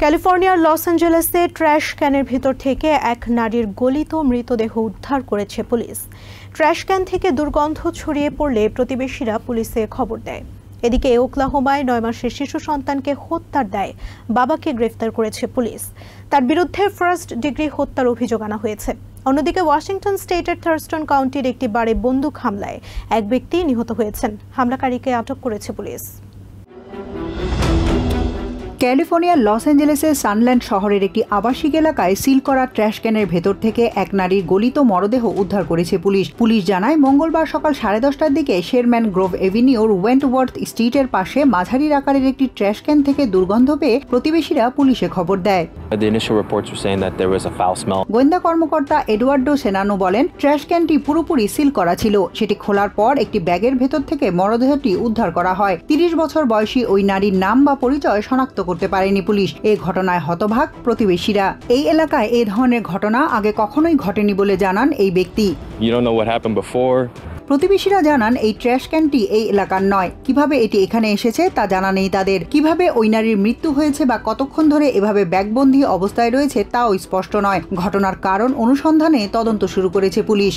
ক্যালিফোর্নিয়ার loss অ্যাঞ্জেলেসে trash ক্যানের ভিতর থেকে এক নারীর গলিত মৃতদেহ উদ্ধার করেছে পুলিশ। ট্র্যাশ ক্যান থেকে দুর্গন্ধ ছড়িয়ে পড়লে প্রতিবেশীরা পুলিশে খবর দেয়। এদিকে ওকলাহোমায় 9 মাসের শিশু সন্তানকে হত্যার দায়ে বাবাকে গ্রেফতার করেছে পুলিশ। তার বিরুদ্ধে ফার্স্ট ডিগ্রি হত্যার অভিযোগ আনা হয়েছে। অন্যদিকে ওয়াশিংটন স্টেটের থার্স্টন কাউন্টির একটি বারে বন্দুক হামলায় এক ব্যক্তি নিহত হয়েছেন। হামলাকারীকে আটক করেছে পুলিশ। ক্যালিফোর্নিয়ার লস অ্যাঞ্জেলেসের সানল্যান্ড শহরের একটি আবাসিক এলাকায় সিল করা ট্র্যাশ ক্যানের ভেতর থেকে এক নারীর গলিত মরদেহ উদ্ধার করেছে পুলিশ। পুলিশ জানায়, মঙ্গলবার সকাল 10:30টার দিকে শেরম্যান গ্রোভ এভিনিউর ওয়েন্টওয়ার্থ স্ট্রিটের পাশে মাঝারি আকারের একটি ট্র্যাশ ক্যান থেকে দুর্গন্ধ পেয়ে প্রতিবেশীরা পুলিশে খবর দেয়। গোয়েন্দা কর্মকর্তা এডওয়ার্ডো সেনানো বলেন, ট্র্যাশ ক্যানটি পুরোপুরি সিল করা ছিল। সেটি খোলার পর একটি ব্যাগের ভেতর থেকে মরদেহটি উদ্ধার করা হয়। 30 বছর বয়সী ওই নারীর নাম বা পরিচয় শনাক্ত করতে পারেনি পুলিশ। এই ঘটনায় হতবাক প্রতিবেশীরা। এই এলাকায় এই ধরনের ঘটনা আগে কখনোই ঘটেনি বলে জানান এই ব্যক্তি। প্রতিবেশীরা জানান, এই ট্র্যাশ ক্যানটি এই এলাকার নয়। কিভাবে এটি এখানে এসেছে তা জানা নেই তাদের। কিভাবে ওই নারীর মৃত্যু হয়েছে বা কতক্ষণ ধরে এভাবে ব্যাগবন্দি অবস্থায় রয়েছে তাও স্পষ্ট নয়। ঘটনার কারণ অনুসন্ধানে তদন্ত শুরু করেছে পুলিশ।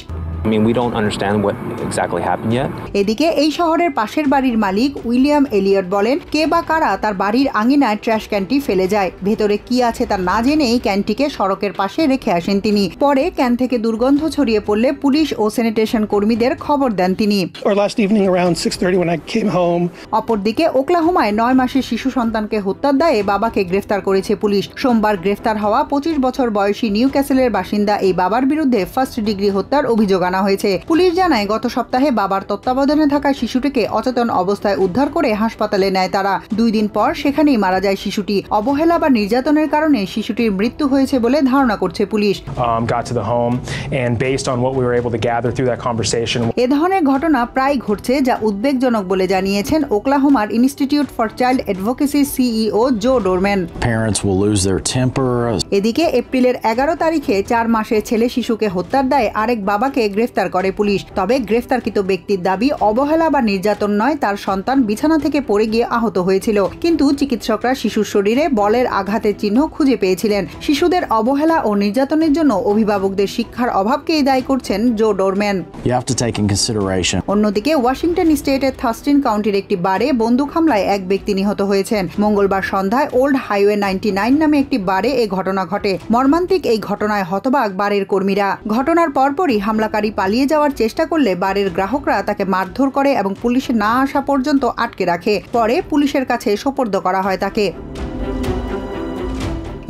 এদিকে এই শহরের পাশের বাড়ির মালিক উইলিয়াম এলিয়ট বলেন, কে বা কারা তার বাড়ির আঙিনায় ট্র্যাশ ক্যানটি ফেলে যায়। ভেতরে কি আছে তা না জেনেই ক্যানটিকে সড়কের পাশে রেখে আসেন তিনি। পরে ক্যান থেকে দুর্গন্ধ ছড়িয়ে পড়লে পুলিশ ও স্যানিটেশন কর্মীদের খবর দেন তিনি। অপরদিকে ওকলাহোমায় 9 মাসের শিশু সন্তানকে হত্যার দায়ে বাবাকে গ্রেফতার করেছে পুলিশ। সোমবার গ্রেফতার হওয়া 25 বছর বয়সী নিউ ক্যাসেলের বাসিন্দা এই বাবার বিরুদ্ধে ফার্স্ট ডিগ্রি হত্যার অভিযোগ আনা হয়েছে। পুলিশ জানায়, গত সপ্তাহে বাবার তত্ত্বাবধানে থাকা শিশুটিকে অচেতন অবস্থায় উদ্ধার করে হাসপাতালে নেয় তারা। 2 দিন পর সেখানেই মারা যায় শিশুটি। অবহেলা বা নির্যাতনের কারণে শিশুটির মৃত্যু হয়েছে বলে ধারণা করছে পুলিশ। এ ধরনের ঘটনা প্রায় ঘটছে, যা উদ্বেগজনক বলে জানিয়েছেন ওকলাহোমার institute for child advocacy CEO Joe Dorman. এদিকে এপ্রিলের 11 তারিখে 4 মাসের ছেলে শিশুকে হত্যার দায়ে আরেক বাবাকে গ্রেফতার করে পুলিশ। তবে গ্রেফতারকৃত ব্যক্তির দাবি, অবহেলা বা নির্যাতন নয়, তার সন্তান বিছানা থেকে পড়ে গিয়ে আহত হয়েছিল। কিন্তু চিকিৎসকরা শিশুর শরীরে বলের আঘাতের চিহ্ন খুঁজে পেয়েছিলেন। শিশুদের অবহেলা ও নির্যাতনের জন্য অভিভাবকদের শিক্ষার অভাবকেই দায়ী করছেন জো ডোরম্যান। অন্যদিকে ওয়াশিংটন স্টেটের থার্স্টন কাউন্টির একটি বারে বন্দুক হামলায় এক ব্যক্তি নিহত হয়েছেন। মঙ্গলবার সন্ধ্যায় ওল্ড হাইওয়ে 99 নামে একটি বারে এ ঘটনা ঘটে। মর্মান্তিক এই ঘটনায় হতবাক বারের কর্মীরা। ঘটনার পরপরই হামলাকারী পালিয়ে যাওয়ার চেষ্টা করলে বারের গ্রাহকরা তাকে মারধর করে এবং পুলিশে না আসা পর্যন্ত আটকে রাখে। পরে পুলিশের কাছে সোপর্দ করা হয় তাকে।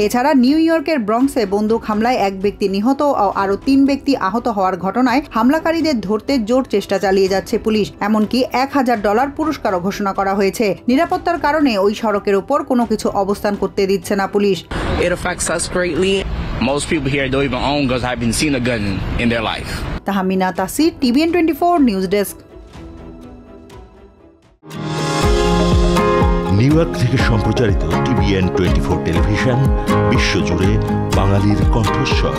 এছাড়া নিউ ইয়র্কের ব্রঙ্কসে বন্দুক হামলায় এক ব্যক্তি নিহত ও আরো 3 ব্যক্তি আহত হওয়ার ঘটনায় হামলাকারীদের ধরতে জোর চেষ্টা চালিয়ে যাচ্ছে পুলিশ। এমনকি $1000 পুরস্কারও ঘোষণা করা হয়েছে। নিরাপত্তার কারণে ওই সড়কের উপর কোনো কিছু অবস্থান করতে দিচ্ছে না police. Tahmina Tasir, TVN 24 news desk. New York থেকে সম্প্রচারিত TVN 24 টেলিভিশন বিশ্বজুড়ে বাঙালির কণ্ঠস্বর।